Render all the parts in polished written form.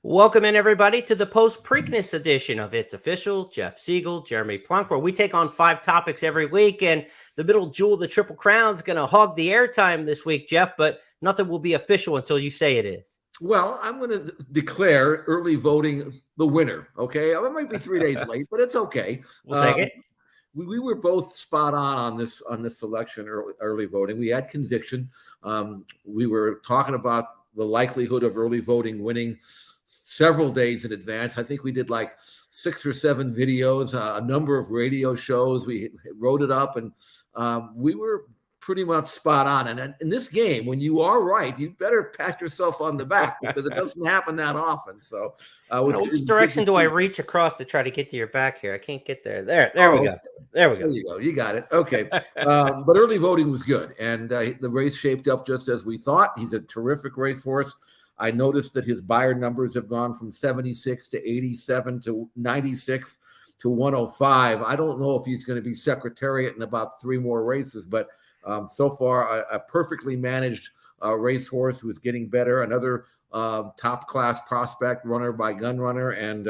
Welcome in, everybody, to the post-Preakness edition of It's Official. Jeff Siegel, Jeremy Plonk, where we take on 5 topics every week, and the middle jewel of the Triple Crown is going to hog the airtime this week, Jeff, but nothing will be official until you say it is. Well, I'm going to declare early voting the winner, okay? It might be 3 days late, but it's okay. We'll take it. We were both spot on this selection, early voting. We had conviction. We were talking about the likelihood of early voting winning several days in advance. I think we did like 6 or 7 videos, a number of radio shows. We wrote it up, and we were pretty much spot on. And in this game, when you are right, you better pat yourself on the back because it doesn't happen that often. So, which direction do I reach across to try to get to your back here? I can't get there. There we go. There we go. There you go. You got it. Okay. But early voting was good, and the race shaped up just as we thought. He's a terrific racehorse. I noticed that his buyer numbers have gone from 76 to 87 to 96 to 105. I don't know if he's going to be Secretariat in about 3 more races, but so far a perfectly managed racehorse who is getting better. Another top-class prospect, runner by Gun Runner, and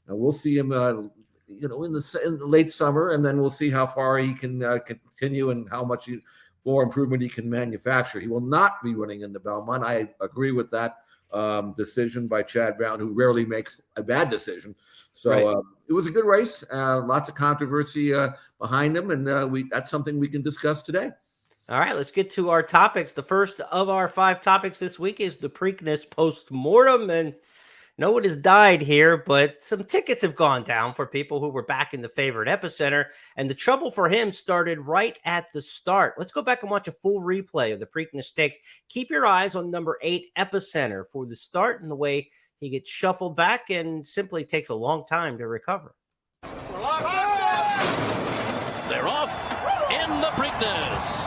we'll see him, in the late summer, and then we'll see how far he can continue and how much more improvement he can manufacture. He will not be running in the Belmont. I agree with that decision by Chad Brown, who rarely makes a bad decision. So right. It was a good race. Lots of controversy behind him, and that's something we can discuss today. All right, let's get to our topics. The first of our 5 topics this week is the Preakness post-mortem, and no one has died here, but some tickets have gone down for people who were back in the favorite Epicenter, and the trouble for him started right at the start. Let's go back and watch a full replay of the Preakness Stakes. Keep your eyes on number 8, Epicenter, for the start and the way he gets shuffled back and simply takes a long time to recover. They're off in the Preakness.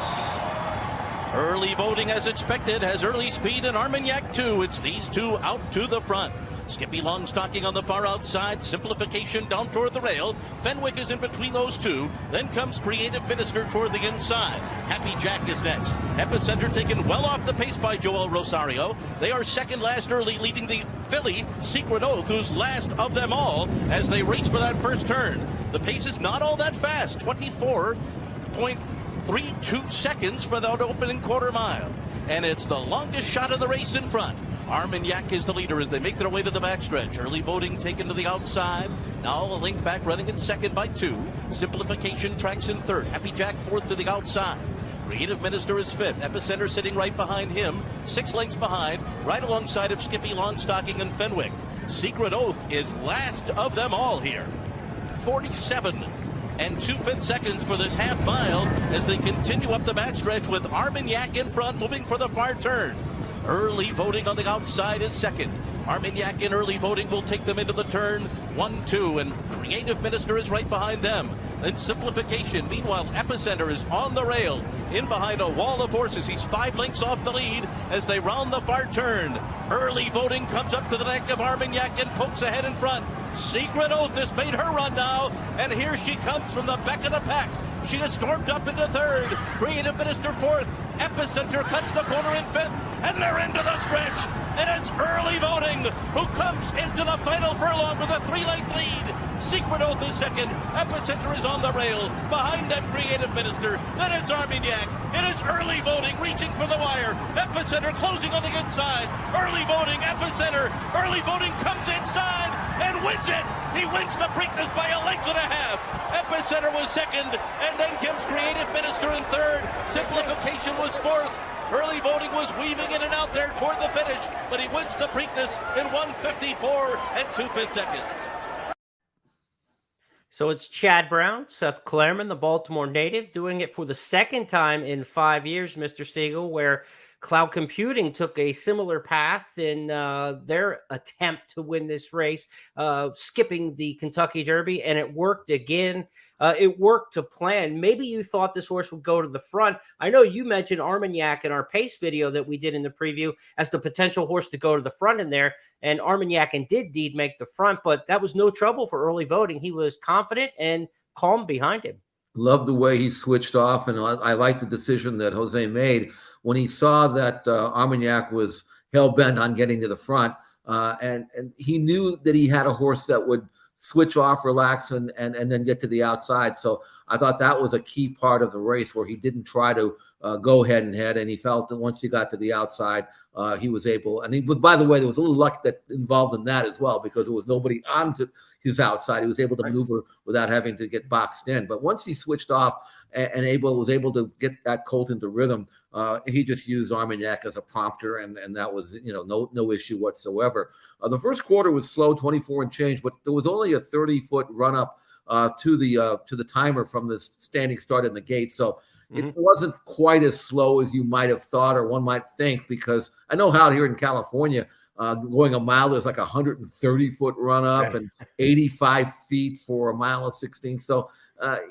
Early voting as expected has Early Speed and Armagnac 2. It's these two out to the front. Skippy Longstocking on the far outside. Simplification down toward the rail. Fenwick is in between those two. Then comes Creative Minister toward the inside. Happy Jack is next. Epicenter taken well off the pace by Joel Rosario. They are second last early, leading the filly Secret Oath, who's last of them all, as they race for that first turn. The pace is not all that fast. 24.32 seconds for that opening quarter mile. And it's the longest shot of the race in front. Armagnac is the leader as they make their way to the backstretch. Early voting taken to the outside. Now a length back, running in second by 2. Simplification tracks in third. Happy Jack fourth to the outside. Creative Minister is fifth. Epicenter sitting right behind him. 6 lengths behind, right alongside of Skippy Longstocking and Fenwick. Secret Oath is last of them all here. 47 and 2/5 seconds for this half mile as they continue up the backstretch with Armagnac in front, moving for the far turn. Early voting on the outside is second. Armagnac in early voting will take them into the turn 1-2, and Creative Minister is right behind them. Then Simplification. Meanwhile, Epicenter is on the rail, in behind a wall of horses. He's 5 lengths off the lead as they round the far turn. Early voting comes up to the neck of Armagnac and pokes ahead in front. Secret Oath has made her run now, and here she comes from the back of the pack. She has stormed up into third. Creative Minister fourth. Epicenter cuts the corner in fifth, and they're into the stretch. And it's Early Voting who comes into the final furlong with a 3-length lead. Secret Oath is second. Epicenter is on the rail. Behind them, Creative Minister. Then it's Armagnac. It is Early Voting reaching for the wire. Epicenter closing on the inside. Early Voting, Epicenter. Early Voting comes inside and wins it. He wins the Preakness by a length and a half. Epicenter was second, and then comes Creative Minister in third. Simplification was fourth. Early Voting was weaving in and out there toward the finish, but he wins the Preakness in 1:54 and 2/5 seconds. So it's Chad Brown, Seth Klarman, the Baltimore native, doing it for the second time in 5 years, Mr. Siegel, where Cloud Computing took a similar path in their attempt to win this race, skipping the Kentucky Derby, and it worked again. It worked to plan. Maybe you thought this horse would go to the front. I know you mentioned Armagnac in our pace video that we did in the preview as the potential horse to go to the front in there, and Armagnac did indeed make the front, but that was no trouble for Early Voting. He was confident and calm behind him. Love the way he switched off, and I like the decision that Jose made when he saw that Armagnac was hell-bent on getting to the front. and he knew that he had a horse that would switch off, relax, and then get to the outside. So I thought that was a key part of the race where he didn't try to go head and head, and he felt that once he got to the outside, he was able. And by the way, there was a little luck that involved in that as well, because there was nobody onto his outside. He was able to maneuver without having to get boxed in. But once he switched off and was able to get that colt into rhythm, he just used Armagnac as a prompter, and that was no issue whatsoever. The first quarter was slow, 24 and change, but there was only a 30-foot run up to the timer from the standing start in the gate. So it wasn't quite as slow as you might have thought, or one might think, because I know how here in California, going a mile, there's like a 130-foot run up and 85 feet for a mile of 16. So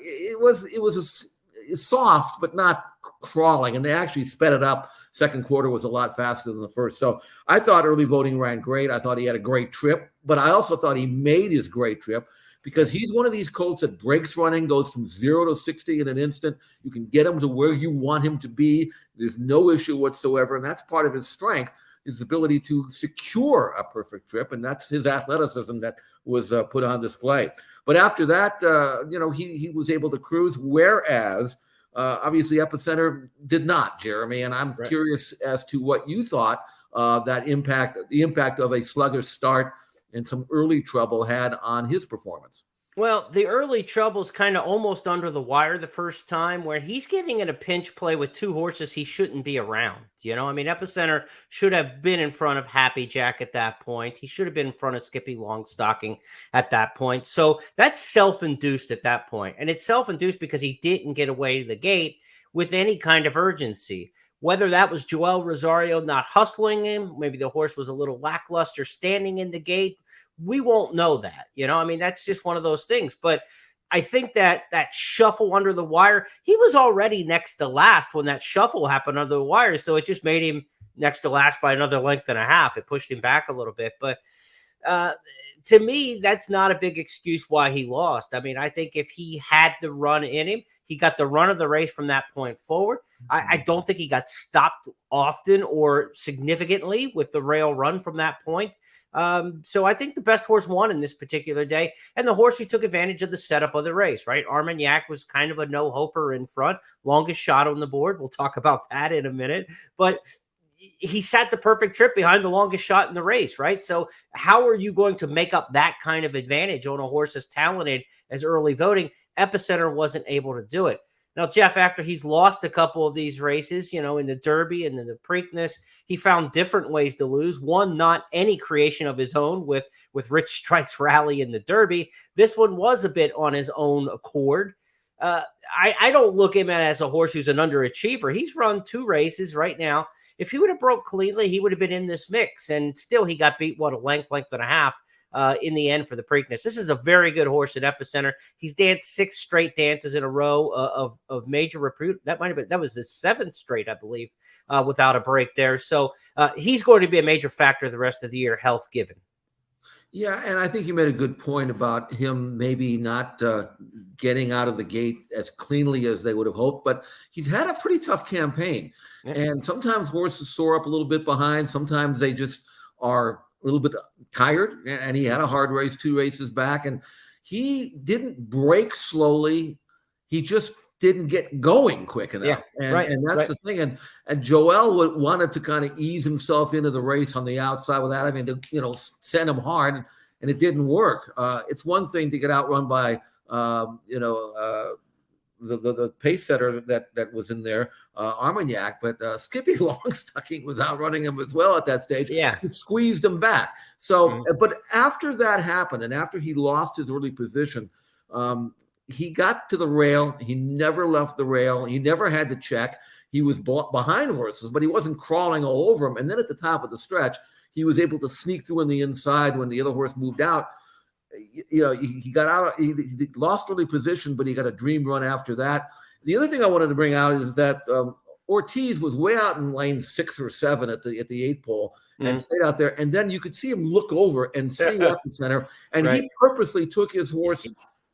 it was soft, but not crawling, and they actually sped it up. Second quarter was a lot faster than the first. So I thought early voting ran great. I thought he had a great trip, but I also thought he made his great trip, because he's one of these colts that breaks running, goes from 0 to 60 in an instant. You can get him to where you want him to be. There's no issue whatsoever, and that's part of his strength, his ability to secure a perfect trip, and that's his athleticism that was put on display. But after that, he was able to cruise, whereas obviously Epicenter did not, Jeremy. And I'm curious as to what you thought the impact of a sluggish start and some early trouble had on his performance. Well, the early trouble's kind of almost under the wire the first time, where he's getting in a pinch play with two horses he shouldn't be around. Epicenter should have been in front of Happy Jack at that point. He should have been in front of Skippy Longstocking at that point. So that's self-induced at that point. And it's self-induced because he didn't get away to the gate with any kind of urgency. Whether that was Joel Rosario not hustling him, maybe the horse was a little lackluster standing in the gate, we won't know that. That's just one of those things. But I think that shuffle under the wire, he was already next to last when that shuffle happened under the wire. So it just made him next to last by another length and a half. It pushed him back a little bit. But to me, that's not a big excuse why he lost. I think if he had the run in him, he got the run of the race from that point forward. I don't think he got stopped often or significantly with the rail run from that point. So I think the best horse won in this particular day, and the horse who took advantage of the setup of the race, right? Armagnac was kind of a no-hoper in front, longest shot on the board. We'll talk about that in a minute, but he sat the perfect trip behind the longest shot in the race, right? So how are you going to make up that kind of advantage on a horse as talented as early voting? Epicenter wasn't able to do it. Now, Jeff, after he's lost a couple of these races, in the Derby and in the Preakness, he found different ways to lose. One, not any creation of his own with Rich Strike's rally in the Derby. This one was a bit on his own accord. I don't look at him as a horse who's an underachiever. He's run 2 races right now. If he would have broke cleanly, he would have been in this mix. And still, he got beat, a length and a half in the end for the Preakness. This is a very good horse at Epicenter. He's danced 6 straight dances in a row of major repute. That was the 7th straight, I believe, without a break there. So he's going to be a major factor the rest of the year, health given. Yeah, and I think you made a good point about him maybe not getting out of the gate as cleanly as they would have hoped, but he's had a pretty tough campaign. Yeah. And sometimes horses soar up a little bit behind. Sometimes they just are a little bit tired, and he had a hard race 2 races back, and he didn't break slowly. He just didn't get going quick enough. Yeah, and that's the thing. And Joel wanted to kind of ease himself into the race on the outside without having to, send him hard, and it didn't work. It's one thing to get outrun by, the pace setter that was in there, Armagnac, but Skippy Longstocking was outrunning him as well at that stage. Yeah, he squeezed him back. So, but after that happened, and after he lost his early position, he got to the rail. He never left the rail. He never had to check. He was behind horses, but he wasn't crawling all over them. And then at the top of the stretch, he was able to sneak through on the inside when the other horse moved out. He got out. He lost early position, but he got a dream run after that. The other thing I wanted to bring out is that Ortiz was way out in lane 6 or 7 at the 8th pole and stayed out there. And then you could see him look over and see Epicenter, and he purposely took his horse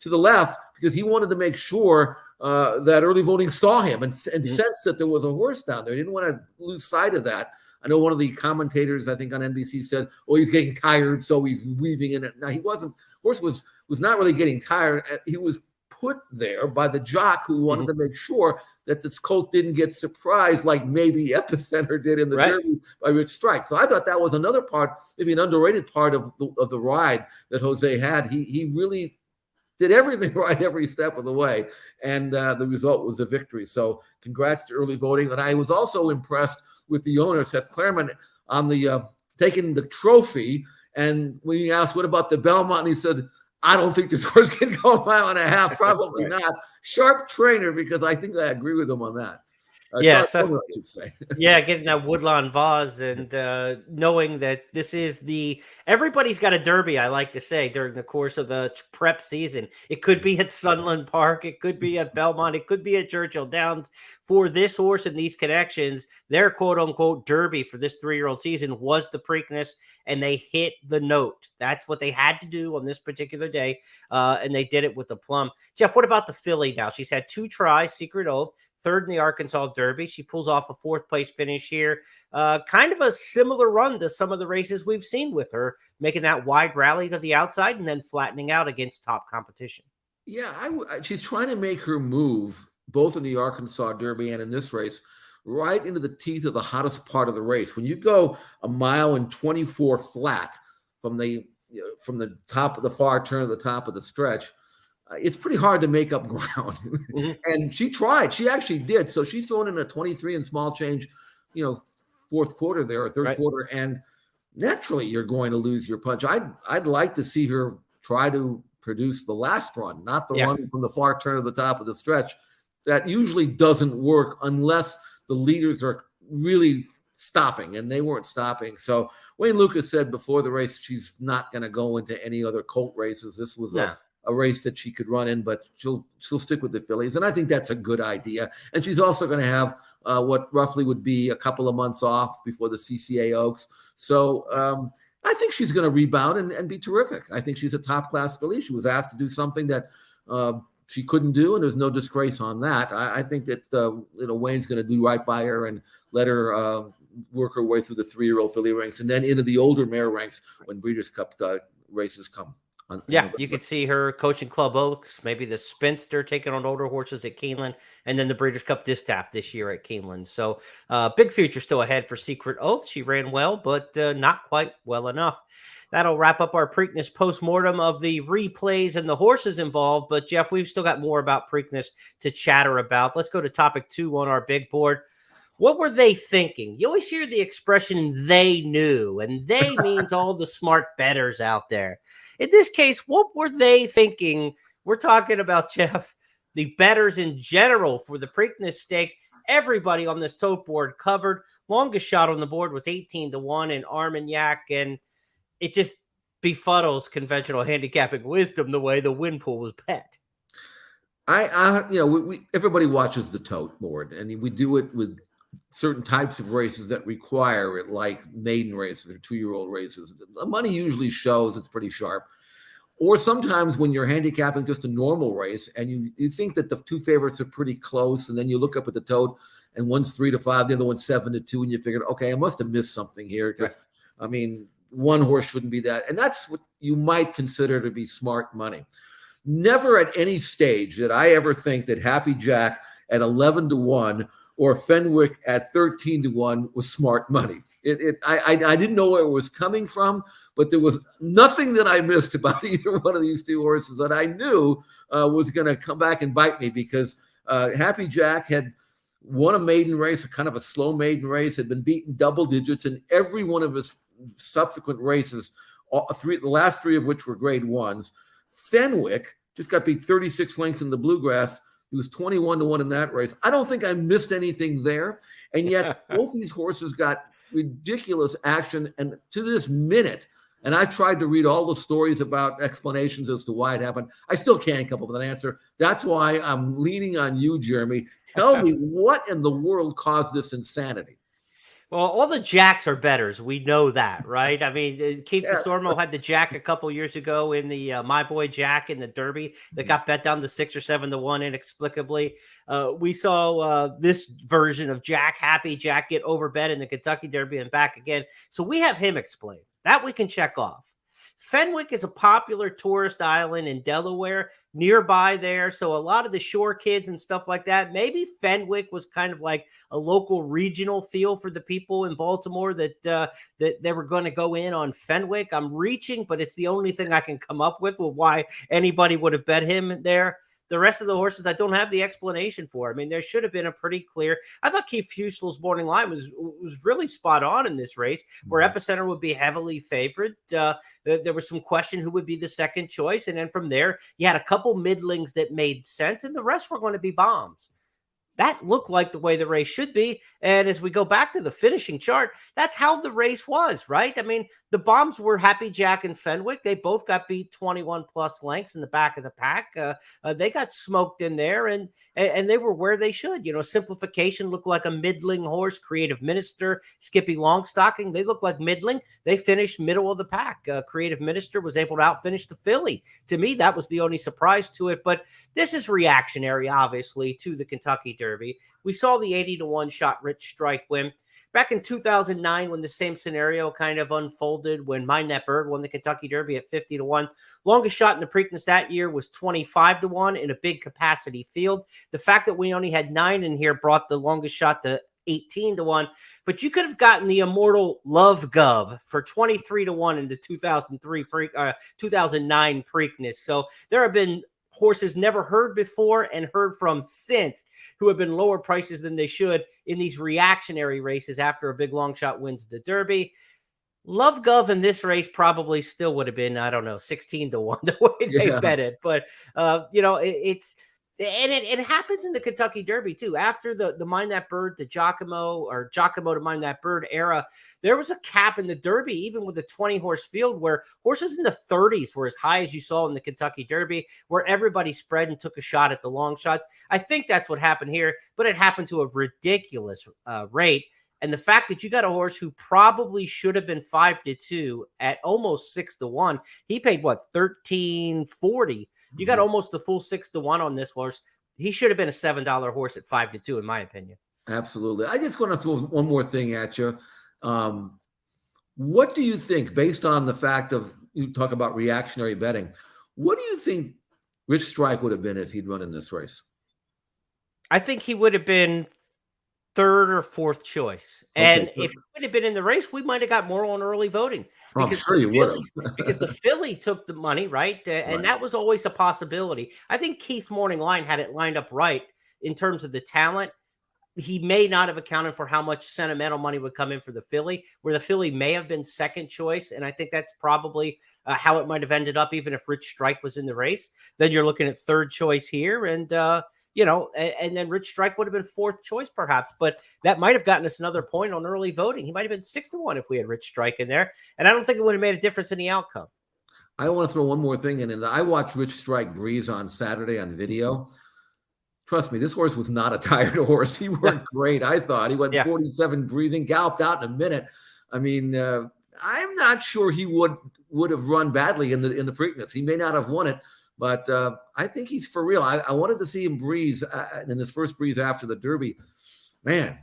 to the left because he wanted to make sure that early voting saw him and sensed that there was a horse down there. He didn't want to lose sight of that. I know one of the commentators, I think on NBC, said, "Oh, he's getting tired, so he's leaving in it." Now he wasn't. Horse was not really getting tired. He was put there by the jock who wanted to make sure that this colt didn't get surprised like maybe Epicenter did in the Derby by Rich Strike. So I thought that was another part, maybe an underrated part of the ride that Jose had. He really did everything right every step of the way, and the result was a victory. So congrats to early voting. And I was also impressed with the owner, Seth Claremont, on the taking the trophy. And when he asked, what about the Belmont? And he said, I don't think this horse can go a mile and a half. Probably not. Sharp trainer, because I think I agree with him on that. Yes, I should say. Yeah, getting that Woodlawn Vase and knowing that this is everybody's got a Derby, I like to say, during the course of the prep season. It could be at Sunland Park, it could be at Belmont, it could be at Churchill Downs. For this horse and these connections, their quote-unquote Derby for this 3-year-old season was the Preakness, and they hit the note. That's what they had to do on this particular day, and they did it with the plum. Jeff, what about the filly now? She's had 2 tries, Secret Oath, third in the Arkansas Derby. She pulls off a 4th place finish here. Kind of a similar run to some of the races we've seen with her, making that wide rally to the outside and then flattening out against top competition. Yeah, she's trying to make her move, both in the Arkansas Derby and in this race, right into the teeth of the hottest part of the race. When you go a mile and 24 flat from the top of the far turn to the top of the stretch, it's pretty hard to make up ground. And she tried. She actually did. So she's thrown in a 23 and small change, 4th quarter there, or 3rd quarter. And naturally, you're going to lose your punch. I'd like to see her try to produce the last run, not the one from the far turn of the top of the stretch. That usually doesn't work unless the leaders are really stopping, and they weren't stopping. So Wayne Lucas said before the race she's not going to go into any other colt races. This was a race that she could run in, but she'll stick with the fillies. And I think that's a good idea. And she's also going to have what roughly would be a couple of months off before the CCA Oaks. So I think she's going to rebound and be terrific. I think she's a top-class filly. She was asked to do something that she couldn't do, and there's no disgrace on that. I think that Wayne's going to do right by her and let her work her way through the 3-year-old filly ranks and then into the older mare ranks when Breeders' Cup races come. You could see her coaching Club Oaks, maybe the Spinster taking on older horses at Keeneland, and then the Breeders' Cup Distaff this year at Keeneland. So big future still ahead for Secret Oath. She ran well, but not quite well enough. That'll wrap up our Preakness postmortem of the replays and the horses involved. But, Jeff, we've still got more about Preakness to chatter about. Let's go to topic 2 on our big board. What were they thinking? You always hear the expression, they knew, and they means all the smart bettors out there. In this case, what were they thinking? We're talking about, Jeff, the bettors in general for the Preakness Stakes. Everybody on this tote board covered. Longest shot on the board was 18-1 in Armagnac, and it just befuddles conventional handicapping wisdom the way the win pool was bet. Everybody watches the tote board, and we do it with certain types of races that require it, like maiden races or 2-year-old races. The money usually shows it's pretty sharp. Or sometimes when you're handicapping just a normal race and you think that the 2 favorites are pretty close, and then you look up at the tote and one's 3-5, the other one's 7-2, and you figure, okay, I must have missed something here because, one horse shouldn't be that. And that's what you might consider to be smart money. Never at any stage did I ever think that Happy Jack at 11-1 or Fenwick at 13-1 was smart money. I didn't know where it was coming from, but there was nothing that I missed about either one of these 2 horses that I knew was going to come back and bite me, because Happy Jack had won a maiden race, a kind of a slow maiden race, had been beaten double digits in every one of his subsequent races, the last 3 of which were grade 1s. Fenwick just got beat 36 lengths in the Bluegrass. He was 21-1 in that race. I don't think I missed anything there. And yet both these horses got ridiculous action. And to this minute, and I've tried to read all the stories about explanations as to why it happened, I still can't come up with an answer. That's why I'm leaning on you, Jeremy. Tell me what in the world caused this insanity. Well, all the jacks are betters. We know that, right? I mean, Keith Yes. DeSormo had the jack a couple years ago in the My Boy Jack in the Derby that got bet down to 6 or 7 to 1 inexplicably. We saw this version of Jack, Happy Jack, get overbet in the Kentucky Derby and back again. So we have him explained. That we can check off. Fenwick is a popular tourist island in Delaware, nearby there. So a lot of the shore kids and stuff like that, maybe Fenwick was kind of like a local regional feel for the people in Baltimore that that they were going to go in on Fenwick. I'm reaching, but it's the only thing I can come up with why anybody would have bet him there. The rest of the horses, I don't have the explanation for. I mean, there should have been a pretty clear. I thought Keith Fusel's morning line was really spot on in this race, where Epicenter would be heavily favored. There was some question who would be the second choice, and then from there, you had a couple middlings that made sense, and the rest were going to be bombs. That looked like the way the race should be. And as we go back to the finishing chart, that's how the race was, right? I mean, the bombs were Happy Jack and Fenwick. They both got beat 21 plus lengths in the back of the pack. They got smoked in there, and they were where they should. You know, Simplification looked like a middling horse. Creative Minister, Skippy Longstocking, they looked like middling. They finished middle of the pack. Creative Minister was able to outfinish the filly. To me, that was the only surprise to it. But this is reactionary, obviously, to the Kentucky Derby. We saw the 80 to 1 shot Rich Strike win back in 2009 when the same scenario kind of unfolded when Mind That Bird won the Kentucky Derby at 50 to 1. Longest shot in the Preakness that year was 25 to 1 in a big capacity field. The fact that we only had 9 in here brought the longest shot to 18 to 1, but you could have gotten the immortal Love Gov for 23 to 1 in the 2009 Preakness. So there have been horses never heard before and heard from since who have been lower prices than they should in these reactionary races after a big long shot wins the Derby. Love Gov in this race probably still would have been, I don't know, 16 to 1 the way they bet it. But, it happens in the Kentucky Derby too. After the Mind That Bird to Giacomo to Mind That Bird era, there was a cap in the Derby, even with a 20 horse field, where horses in the 30s were as high as you saw in the Kentucky Derby, where everybody spread and took a shot at the long shots. I think that's what happened here, but it happened to a ridiculous rate. And the fact that you got a horse who probably should have been 5 to 2 at almost 6 to 1, he paid what, $13.40. You got almost the full 6 to 1 on this horse. He should have been a $7 horse at 5 to 2, in my opinion. Absolutely. I just want to throw one more thing at you. What do you think, based on the fact of you talk about reactionary betting, what do you think Rich Strike would have been if he'd run in this race? I think he would have been third or fourth choice. And if he would have been in the race, we might have got more on early voting. Because I'm sure you would have. Because the filly took the money, right? And that was always a possibility. I think Keith's morning line had it lined up right in terms of the talent. He may not have accounted for how much sentimental money would come in for the filly, where the filly may have been second choice. And I think that's probably how it might have ended up, even if Rich Strike was in the race. Then you're looking at third choice here. And, and then Rich Strike would have been fourth choice perhaps, but that might have gotten us another point on early voting. He might have been 6 to 1 if we had Rich Strike in there. And I don't think it would have made a difference in the outcome. I want to throw one more thing in. And I watched Rich Strike breeze on Saturday on video. Trust me, this horse was not a tired horse. He worked great, I thought. He went 47 breathing, galloped out in a minute. I mean, I'm not sure he would have run badly in the Preakness. He may not have won it. But I think he's for real. I wanted to see him breeze in his first breeze after the Derby. Man,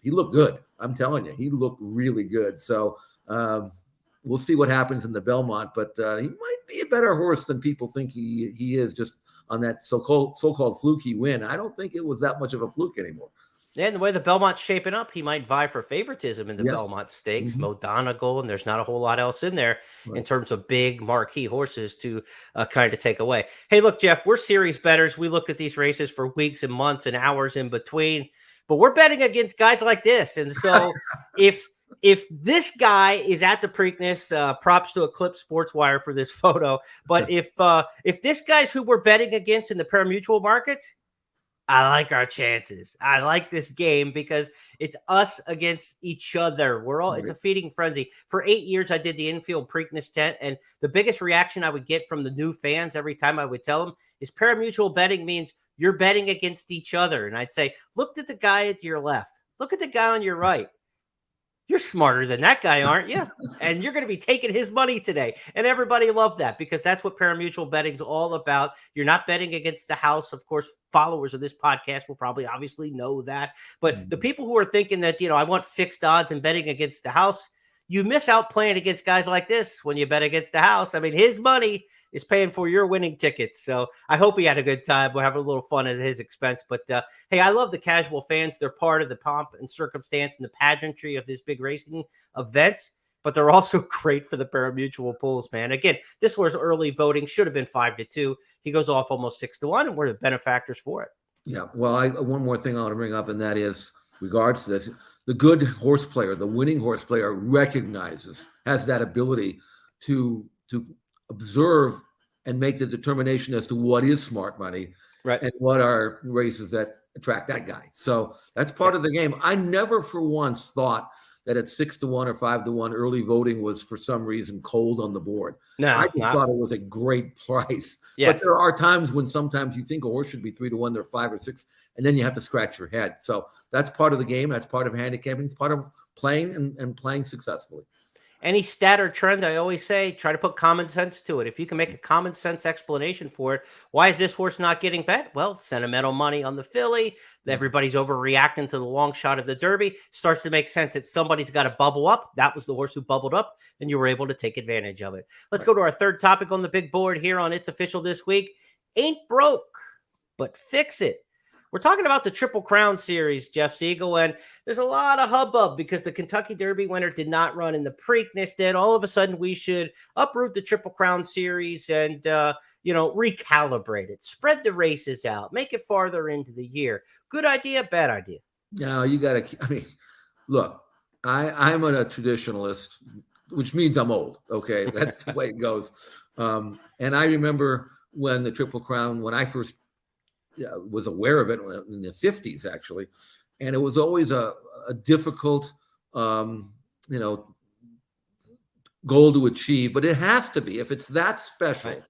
he looked good. I'm telling you, he looked really good. So we'll see what happens in the Belmont. But he might be a better horse than people think he is, just on that so-called fluky win. I don't think it was that much of a fluke anymore. And the way the Belmont's shaping up, he might vie for favoritism in the Belmont Stakes. Mo Donegal, and there's not a whole lot else in there in terms of big marquee horses to kind of take away. Hey, look, Jeff, we're series bettors. We looked at these races for weeks and months and hours in between, but we're betting against guys like this. And so if this guy is at the Preakness, props to Eclipse Sports Wire for this photo. But if this guy's who we're betting against in the pari-mutuel markets, I like our chances. I like this game because it's us against each other. It's a feeding frenzy. For 8 years, I did the infield Preakness tent, and the biggest reaction I would get from the new fans every time I would tell them is pari-mutuel betting means you're betting against each other. And I'd say, look at the guy at your left. Look at the guy on your right. You're smarter than that guy, aren't you? And you're going to be taking his money today. And everybody loved that because that's what parimutuel betting is all about. You're not betting against the house. Of course, followers of this podcast will probably obviously know that. But the people who are thinking that, I want fixed odds and betting against the house, you miss out playing against guys like this when you bet against the house. I mean, his money is paying for your winning tickets. So I hope he had a good time. We'll have a little fun at his expense. But, hey, I love the casual fans. They're part of the pomp and circumstance and the pageantry of this big racing event. But they're also great for the parimutuel pools, man. Again, this was early voting. Should have been 5-2. He goes off almost 6-1, and we're the benefactors for it. Yeah. Well, one more thing I want to bring up, and that is regards to this. The good horse player, the winning horse player, has that ability to observe and make the determination as to what is smart money, right, and what are races that attract that guy. So that's part of the game. I never for once thought that at 6-1 or 5-1 early voting was for some reason cold on the board. No, I just thought it was a great price. Yes. But there are times when sometimes you think a horse should be 3-1, they're 5 or 6, and then you have to scratch your head. So that's part of the game. That's part of handicapping. It's part of playing and playing successfully. Any stat or trend, I always say, try to put common sense to it. If you can make a common sense explanation for it, why is this horse not getting bet? Well, sentimental money on the filly. Everybody's overreacting to the long shot of the Derby. Starts to make sense that somebody's got to bubble up. That was the horse who bubbled up, and you were able to take advantage of it. Let's go to our third topic on the big board here on It's Official this week. Ain't broke, but fix it. We're talking about the Triple Crown Series, Jeff Siegel, and there's a lot of hubbub because the Kentucky Derby winner did not run in the Preakness. Then all of a sudden we should uproot the Triple Crown Series and, recalibrate it, spread the races out, make it farther into the year. Good idea, bad idea? No, you got to, look, I'm a traditionalist, which means I'm old. Okay. That's the way it goes. And I remember when the Triple Crown, when I first was aware of it in the 50s, actually. And it was always a difficult, goal to achieve, but it has to be. If it's that special, right,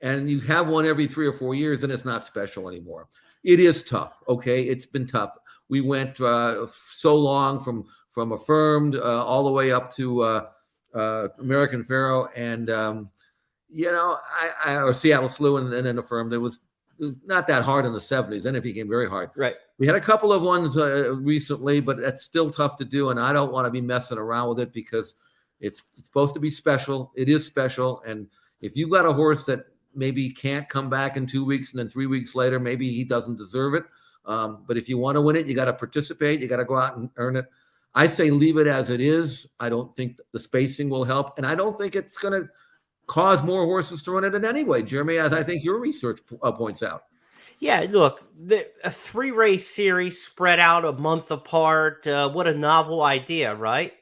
and you have one every 3 or 4 years, then it's not special anymore. It is tough. Okay. It's been tough. We went so long from Affirmed all the way up to American Pharaoh and, or Seattle Slew and then Affirmed. It was not that hard in the 70s. Then it became very hard. Right. We had a couple of ones recently, but that's still tough to do. And I don't want to be messing around with it because it's supposed to be special. It is special. And if you've got a horse that maybe can't come back in 2 weeks and then 3 weeks later, maybe he doesn't deserve it. But if you want to win it, you got to participate. You got to go out and earn it. I say leave it as it is. I don't think the spacing will help. And I don't think it's going to cause more horses to run it in any way, Jeremy, as I think your research points out. Yeah, look, a 3-race series spread out a month apart. What a novel idea, right?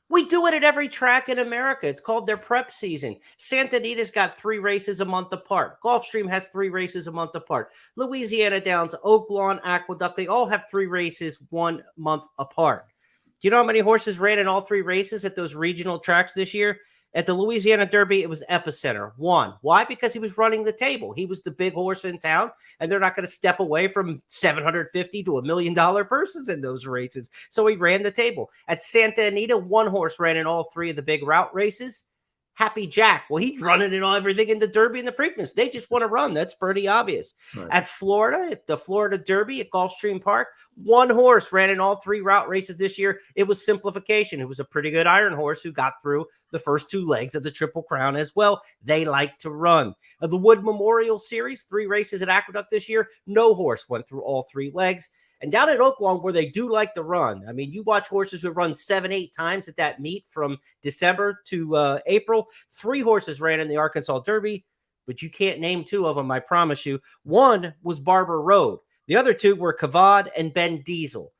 We do it at every track in America. It's called their prep season. Santa Anita's got 3 races a month apart. Gulfstream has 3 races a month apart. Louisiana Downs, Oaklawn, Aqueduct, they all have 3 races 1 month apart. Do you know how many horses ran in all 3 races at those regional tracks this year? At the Louisiana Derby, it was Epicenter, 1. Why? Because he was running the table. He was the big horse in town, and they're not going to step away from $750,000 to $1 million purses in those races. So he ran the table. At Santa Anita, 1 horse ran in all 3 of the big route races. Happy Jack. Well, he's running in everything in the Derby and the Preakness. They just want to run. That's pretty obvious. Right. At Florida, at the Florida Derby at Gulfstream Park, 1 horse ran in all 3 route races this year. It was Simplification. It was a pretty good iron horse who got through the first 2 legs of the Triple Crown as well. They like to run. The Wood Memorial Series, 3 races at Aqueduct this year. No horse went through all 3 legs. And down at Oaklawn, where they do like to run, I mean, you watch horses who run 7-8 times at that meet from December to April. 3 horses ran in the Arkansas Derby, but you can't name 2 of them, I promise you. 1 was Barber Road. The other 2 were Kavad and Ben Diesel.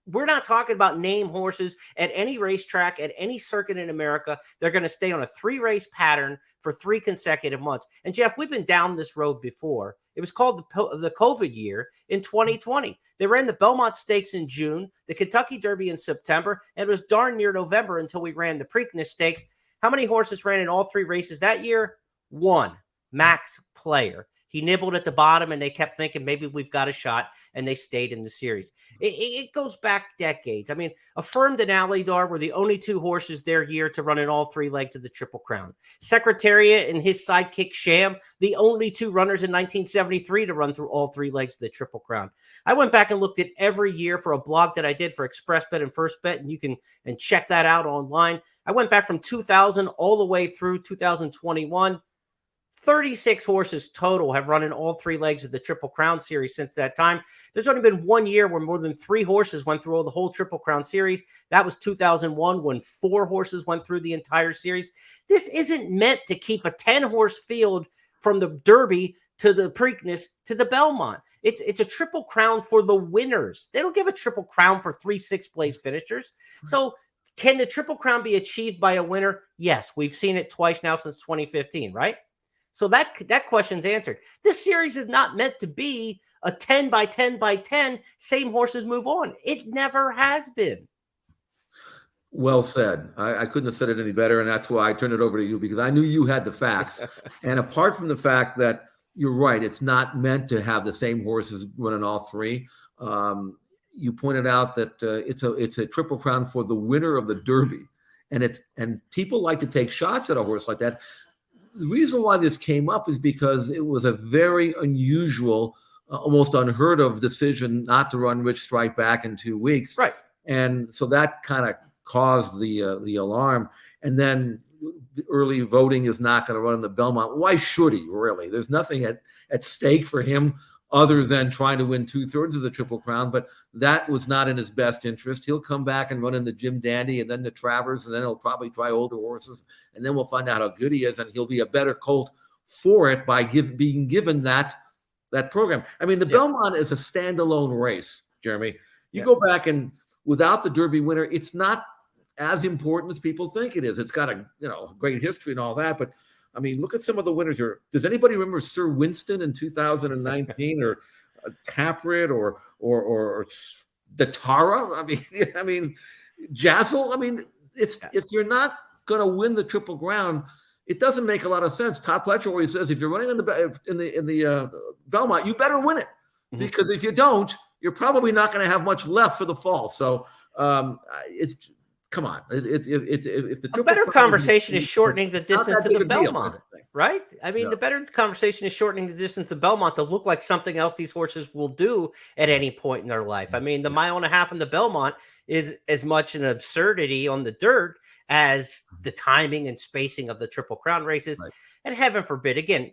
We're not talking about name horses at any racetrack, at any circuit in America. They're going to stay on a 3-race pattern for 3 consecutive months. And, Jeff, we've been down this road before. It was called the COVID year in 2020. They ran the Belmont Stakes in June, the Kentucky Derby in September, and it was darn near November until we ran the Preakness Stakes. How many horses ran in all 3 races that year? 1, Max Player. He nibbled at the bottom, and they kept thinking maybe we've got a shot, and they stayed in the series. It goes back decades. I mean, Affirmed and Alydar were the only two horses their year to run in all three legs of the Triple Crown. Secretariat and his sidekick Sham, the only two runners in 1973 to run through all three legs of the Triple Crown. I went back and looked at every year for a blog that I did for Express Bet and First Bet, and you can check that out online. I went back from 2000 all the way through 2021. 36 horses total have run in all three legs of the Triple Crown series since that time. There's only been 1 year where more than 3 horses went through the whole Triple Crown series. That was 2001 when 4 horses went through the entire series. This isn't meant to keep a 10-horse field from the Derby to the Preakness to the Belmont. It's a Triple Crown for the winners. They don't give a Triple Crown for 3 6th-place finishers. So can the Triple Crown be achieved by a winner? Yes, we've seen it twice now since 2015, right? So that question's answered. This series is not meant to be a 10 by 10 by 10, same horses move on. It never has been. Well said. I couldn't have said it any better, and that's why I turned it over to you, because I knew you had the facts. And apart from the fact that you're right, it's not meant to have the same horses running all three. You pointed out that it's a Triple Crown for the winner of the Derby, and people like to take shots at a horse like that. The reason why this came up is because it was a very unusual, almost unheard of decision not to run Rich Strike back in 2 weeks. Right. And so that kind of caused the alarm. And then early voting is not going to run in the Belmont. Why should he, really? There's nothing at stake for him other than trying to win 2/3 of the Triple Crown, but that was not in his best interest. He'll come back and run in the Jim Dandy and then the Travers, and then he'll probably try older horses, and then we'll find out how good he is, and he'll be a better colt for it by being given that program. I mean, the Belmont is a standalone race, Jeremy. You go back, and without the Derby winner, it's not as important as people think it is. It's got a great history and all that, but I mean, look at some of the winners here. Does anybody remember Sir Winston in 2019, or Taprit, or the Tara? I mean, Jazzle. I mean, if you're not going to win the Triple Crown, it doesn't make a lot of sense. Todd Pletcher always says, if you're running in the Belmont, you better win it, because if you don't, you're probably not going to have much left for the fall. So it's. Come on. If the better conversation is shortening the distance to the Belmont, right? I mean, the better conversation is shortening the distance to Belmont to look like something else these horses will do at any point in their life. I mean, the 1.5 miles in the Belmont is as much an absurdity on the dirt as the timing and spacing of the Triple Crown races. Right. And heaven forbid, again,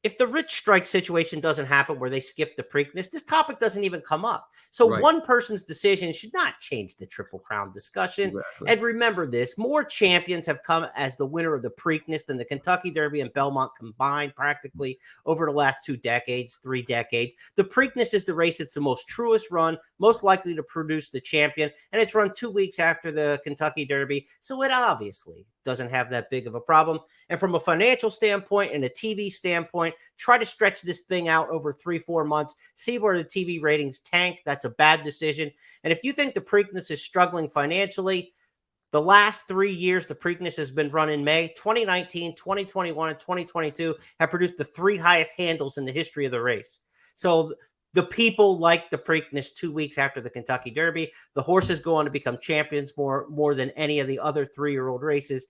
if the Rich Strike situation doesn't happen where they skip the Preakness, this topic doesn't even come up. So one person's decision should not change the Triple Crown discussion. Exactly. And remember this, more champions have come as the winner of the Preakness than the Kentucky Derby and Belmont combined practically over the last 2 decades, 3 decades. The Preakness is the race that's the most truest run, most likely to produce the champion, and it's run 2 weeks after the Kentucky Derby. So it obviously doesn't have that big of a problem. And from a financial standpoint and a TV standpoint, try to stretch this thing out over 3-4 months, see where the TV ratings tank. That's a bad decision. And if you think the Preakness is struggling financially, the last 3 years the Preakness has been run in May, 2019, 2021, and 2022 have produced the 3 highest handles in the history of the race. So the people like the Preakness 2 weeks after the Kentucky Derby. The horses go on to become champions more than any of the other 3-year-old races.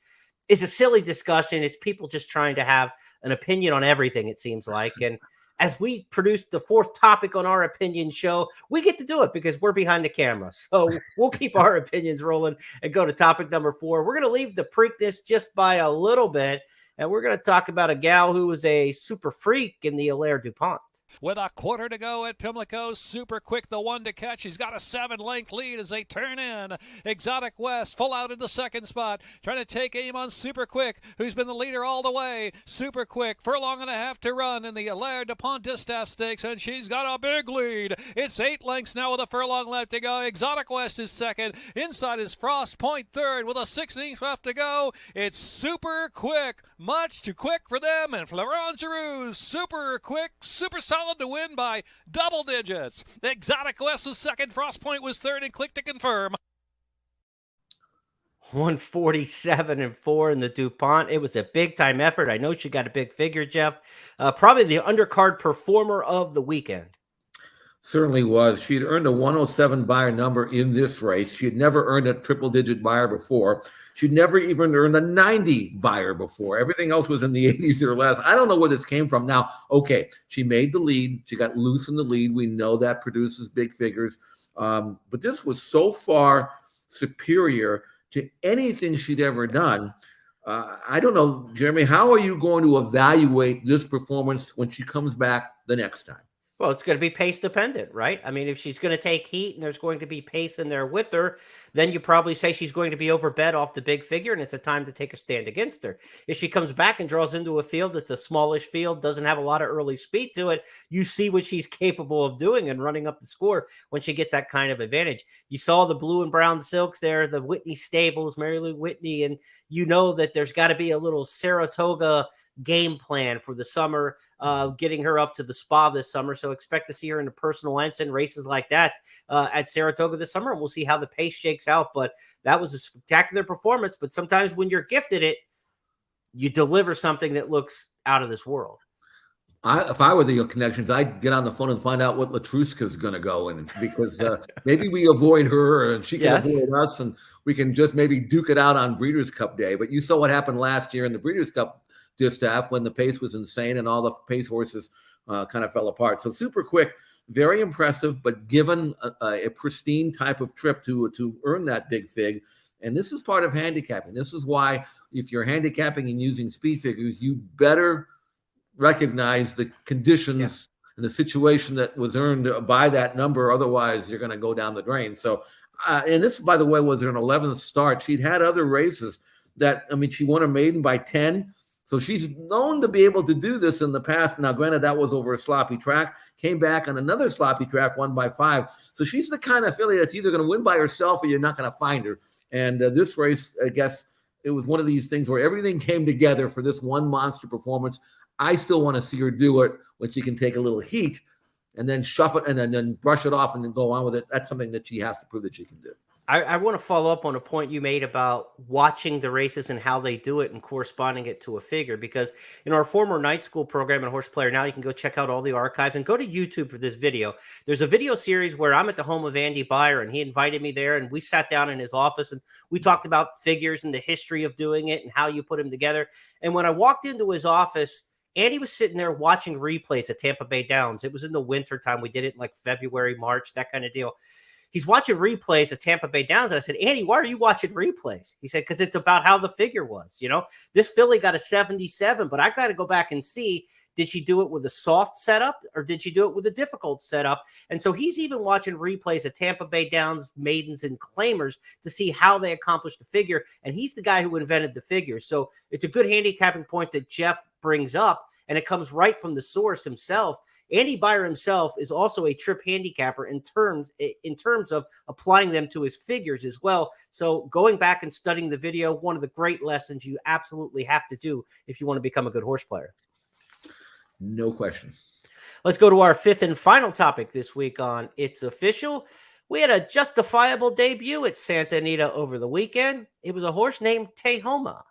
It's a silly discussion. It's people just trying to have an opinion on everything, it seems like. And as we produce the 4th topic on our opinion show, we get to do it because we're behind the camera. So we'll keep our opinions rolling and go to topic number 4. We're going to leave the Preakness just by a little bit, and we're going to talk about a gal who was a super freak in the Hilaire DuPont. With a quarter to go at Pimlico, Super Quick, the one to catch. He's got a 7-length lead as they turn in. Exotic West, full out in the second spot, trying to take aim on Super Quick, who's been the leader all the way. Super Quick, furlong and a half to run in the Hilaire DuPont Distaff Stakes, and she's got a big lead. It's 8 lengths now with a furlong left to go. Exotic West is second. Inside is Frost Point third with a 16th left to go. It's Super Quick, much too quick for them, and Florent Giroux, Super Quick, super solid to win by double digits. Exotic West was second, Frost Point was third, and Click to confirm. 147-4 in the DuPont. It was a big time effort. I know she got a big figure, Jeff. Probably the undercard performer of the weekend. Certainly was. She had earned a 107 buyer number in this race. She had never earned a triple-digit buyer before. She'd never even earned a 90 buyer before. Everything else was in the 80s or less. I don't know where this came from. Now, okay, she made the lead. She got loose in the lead. We know that produces big figures. But this was so far superior to anything she'd ever done. I don't know, Jeremy, how are you going to evaluate this performance when she comes back the next time? Well, it's going to be pace dependent, right? I mean, if she's going to take heat and there's going to be pace in there with her, then you probably say she's going to be overbet off the big figure, and it's a time to take a stand against her. If she comes back and draws into a field that's a smallish field, doesn't have a lot of early speed to it, you see what she's capable of doing and running up the score when she gets that kind of advantage. You saw the blue and brown silks there, the Whitney stables, Mary Lou Whitney, and you know that there's got to be a little Saratoga game plan for the summer, getting her up to the spa this summer. So expect to see her in the personal ensign races like that at Saratoga this summer. And we'll see how the pace shakes out. But that was a spectacular performance. But sometimes when you're gifted it, you deliver something that looks out of this world. If I were the connections, I'd get on the phone and find out what Latruska's going to go in, because maybe we avoid her and she can avoid us, and we can just maybe duke it out on Breeders' Cup Day. But you saw what happened last year in the Breeders' Cup distaff when the pace was insane and all the pace horses kind of fell apart. So Super Quick, very impressive, but given a pristine type of trip to earn that big fig. And this is part of handicapping. This is why if you're handicapping and using speed figures, you better recognize the conditions and the situation that was earned by that number. Otherwise, you're going to go down the drain. So, and this, by the way, was her 11th start. She'd had other races that, I mean, she won a maiden by 10. So she's known to be able to do this in the past. Now, granted, that was over a sloppy track. Came back on another sloppy track, won by 5. So she's the kind of filly that's either going to win by herself or you're not going to find her. And this race, I guess, it was one of these things where everything came together for this one monster performance. I still want to see her do it when she can take a little heat and then shuffle it and then brush it off and then go on with it. That's something that she has to prove that she can do. I want to follow up on a point you made about watching the races and how they do it and corresponding it to a figure, because in our former night school program at Horse Player Now, you can go check out all the archives and go to YouTube for this video. There's a video series where I'm at the home of Andy Byer, and he invited me there, and we sat down in his office and we talked about figures and the history of doing it and how you put them together. And when I walked into his office, Andy was sitting there watching replays at Tampa Bay Downs. It was in the winter time. We did it in like February, March, that kind of deal. He's watching replays at Tampa Bay Downs. And I said, Andy, why are you watching replays? He said, because it's about how the figure was. You know, this filly got a 77, but I got to go back and see, did she do it with a soft setup or did she do it with a difficult setup? And so he's even watching replays at Tampa Bay Downs, maidens, and claimers to see how they accomplished the figure. And he's the guy who invented the figure. So it's a good handicapping point that Jeff brings up, and it comes right from the source himself. Andy Byer himself is also a trip handicapper in terms of applying them to his figures as well. So going back and studying the video, one of the great lessons you absolutely have to do if you want to become a good horse player. No question. Let's go to our fifth and final topic this week on It's Official. We had a justifiable debut at Santa Anita over the weekend. It was a horse named Tehoma.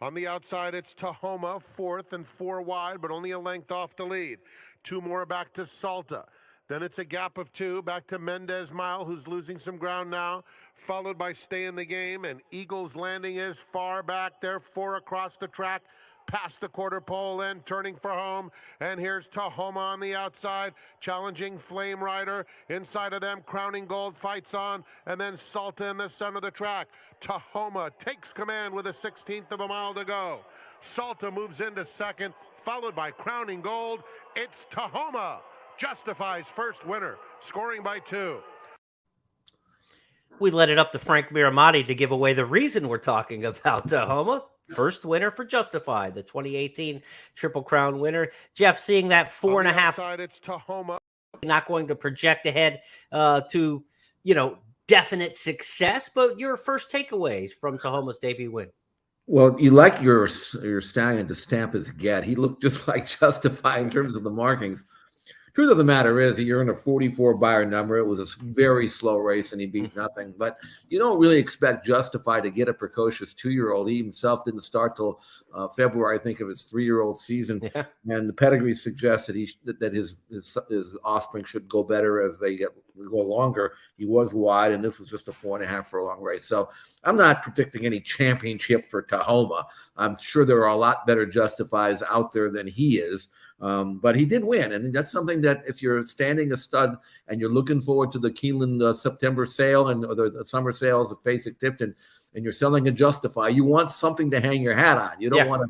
On the outside, it's Tehoma, 4th and 4 wide, but only a length off the lead. 2 more back to Salta. Then it's a gap of 2 back to Mendez Mile, who's losing some ground now, followed by Stay in the Game, and Eagles Landing is far back there, 4 across the track, past the quarter pole and turning for home. And here's Tehoma on the outside, challenging Flame Rider. Inside of them, Crowning Gold fights on, and then Salta in the center of the track. Tehoma takes command with a 16th of a mile to go. Salta moves into second, followed by Crowning Gold. It's Tehoma. Justifies first winner, scoring by 2. We let it up to Frank Miramati to give away the reason we're talking about Tehoma. First winner for Justify, the 2018 Triple Crown winner. Jeff, seeing that 4.5 side, it's Tehoma. Not going to project ahead to, definite success, but your first takeaways from Tehoma's debut win. Well, you like your stallion to stamp his get. He looked just like Justify in terms of the markings. truth of the matter is that you're in a 44 buyer number. It was a very slow race and he beat nothing. But you don't really expect Justify to get a precocious 2-year-old. He himself didn't start till February, I think, of his 3-year-old season. Yeah. And the pedigree suggests that his offspring should go better as they go longer. He was wide, and this was just a 4.5 furlong race. So I'm not predicting any championship for Tahoma. I'm sure there are a lot better Justifies out there than he is. But he did win, and that's something that if you're standing a stud and you're looking forward to the Keeneland September sale and or the summer sales of Fasig-Tipton, and you're selling a Justify, you want something to hang your hat on. You don't want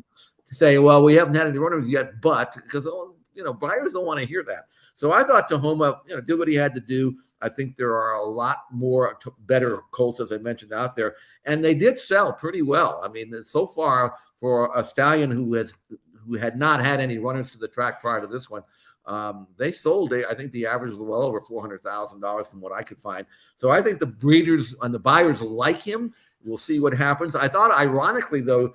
to say, well, we haven't had any runners yet, but because buyers don't want to hear that. So I thought Tahoma, did what he had to do. I think there are a lot more better colts, as I mentioned, out there, and they did sell pretty well. I mean, so far for a stallion who had not had any runners to the track prior to this one, they sold. I think the average was well over $400,000 from what I could find. So I think the breeders and the buyers like him. We'll see what happens. I thought, ironically, though,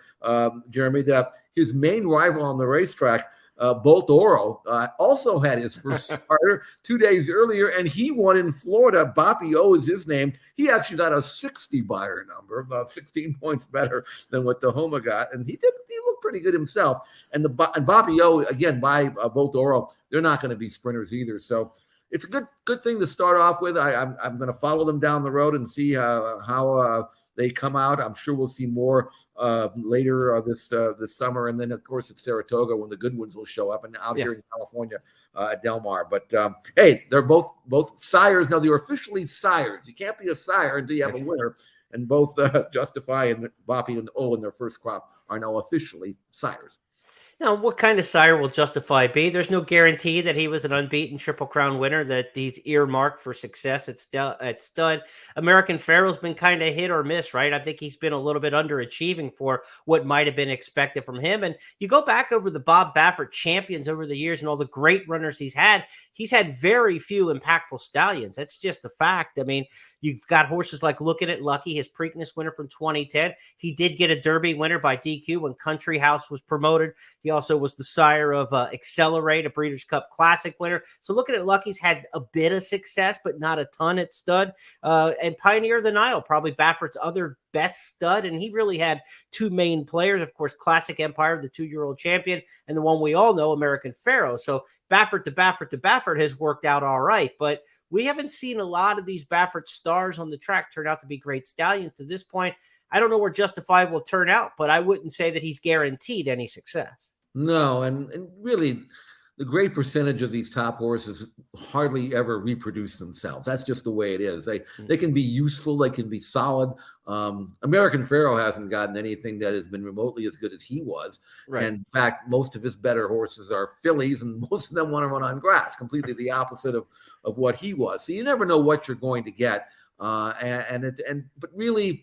Jeremy, that his main rival on the racetrack, Bolt Oro, also had his first starter 2 days earlier, and he won in Florida. Boppy O is his name. He actually got a 60 buyer number, about 16 points better than what Tahoma got, and he looked pretty good himself. And Boppy O, again, by Bolt Oro, they're not going to be sprinters either. So it's a good thing to start off with. I'm going to follow them down the road and see how they come out. I'm sure we'll see more later this summer, and then of course at Saratoga when the good ones will show up, and out here in California at Del Mar. But hey, they're both sires now. They're officially sires. You can't be a sire until you have a winner. And both Justify and Boppy and O in their first crop are now officially sires. Now, what kind of sire will Justify be? There's no guarantee that he was an unbeaten Triple Crown winner, that he's earmarked for success at stud. American Pharoah's been kind of hit or miss, right? I think he's been a little bit underachieving for what might have been expected from him. And you go back over the Bob Baffert champions over the years and all the great runners he's had very few impactful stallions. That's just the fact. I mean, you've got horses like Looking at Lucky, his Preakness winner from 2010. He did get a Derby winner by DQ when Country House was promoted. He also was the sire of Accelerate, a Breeders' Cup Classic winner. So Looking at Lucky's had a bit of success, but not a ton at stud. And Pioneer of the Nile, probably Baffert's other best stud. And he really had two main players, of course, Classic Empire, the 2-year-old champion, and the one we all know, American Pharoah. So Baffert to Baffert has worked out all right. But we haven't seen a lot of these Baffert stars on the track turn out to be great stallions to this point. I don't know where Justify will turn out, but I wouldn't say that he's guaranteed any success. No, and really, the great percentage of these top horses hardly ever reproduce themselves. That's just the way it is. They can be useful. They can be solid. American Pharoah hasn't gotten anything that has been remotely as good as he was. Right. And in fact, most of his better horses are fillies, and most of them want to run on grass, completely the opposite of what he was. So you never know what you're going to get. But really,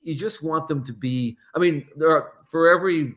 you just want them to be, I mean, for every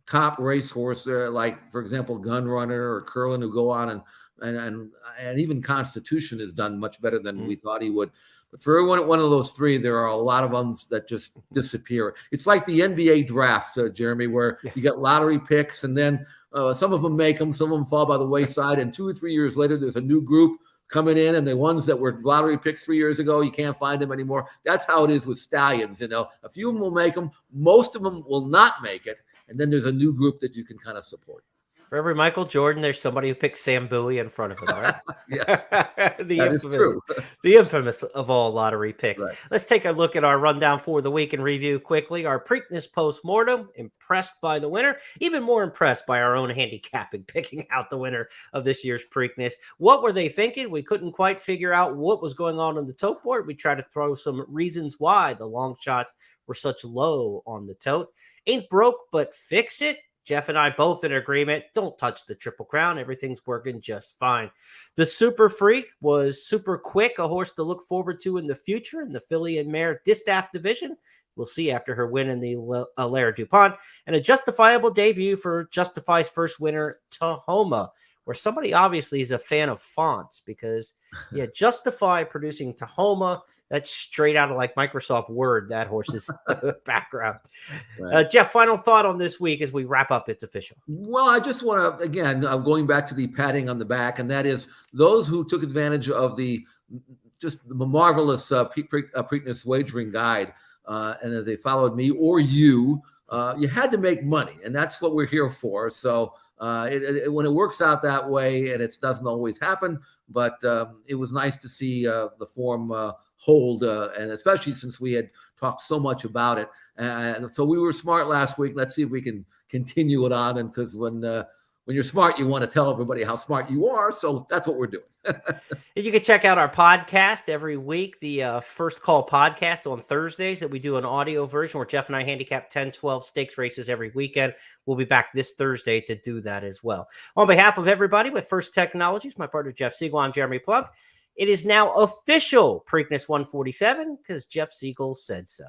top racehorse, like for example Gun Runner or Curlin, who go on and even Constitution has done much better than we thought he would. But for every one of those three, there are a lot of ones that just disappear. It's like the NBA draft, Jeremy, where you get lottery picks, and then some of them make them, some of them fall by the wayside, and 2 or 3 years later, there's a new group coming in, and the ones that were lottery picks 3 years ago, you can't find them anymore. That's how it is with stallions. A few of them will make them, most of them will not make it. And then there's a new group that you can kind of support. For every Michael Jordan, there's somebody who picks Sam Bowie in front of him, right? Yes, That is true. The infamous of all lottery picks. Right. Let's take a look at our rundown for the week and review quickly. Our Preakness postmortem, impressed by the winner, even more impressed by our own handicapping, picking out the winner of this year's Preakness. What were they thinking? We couldn't quite figure out what was going on the tote board. We tried to throw some reasons why the long shots were such low on the tote. Ain't broke, but fix it. Jeff and I both in agreement. Don't touch the Triple Crown. Everything's working just fine. The Super Freak was Super Quick, a horse to look forward to in the future in the filly and mare distaff division. We'll see after her win in the Allaire DuPont. And a justifiable debut for Justify's first winner, Tahoma. or somebody obviously is a fan of fonts, because Justify producing Tahoma, that's straight out of like Microsoft Word, that horse's background. Right. Jeff, final thought on this week as we wrap up. It's official. Well, I just want to, again, going back to the patting on the back, and that is those who took advantage of the marvelous Preakness wagering guide, and if they followed me or you had to make money, and that's what we're here for. So when it works out that way, and it doesn't always happen, but it was nice to see the form hold, and especially since we had talked so much about it. And so we were smart last week. Let's see if we can continue it on. And because when you're smart, you want to tell everybody how smart you are. So that's what we're doing. You can check out our podcast every week, the First Call podcast on Thursdays, that we do an audio version where Jeff and I handicap 10, 12 stakes races every weekend. We'll be back this Thursday to do that as well. On behalf of everybody with First Technologies, my partner Jeff Siegel, I'm Jeremy Plonk. It is now official Preakness 147 because Jeff Siegel said so.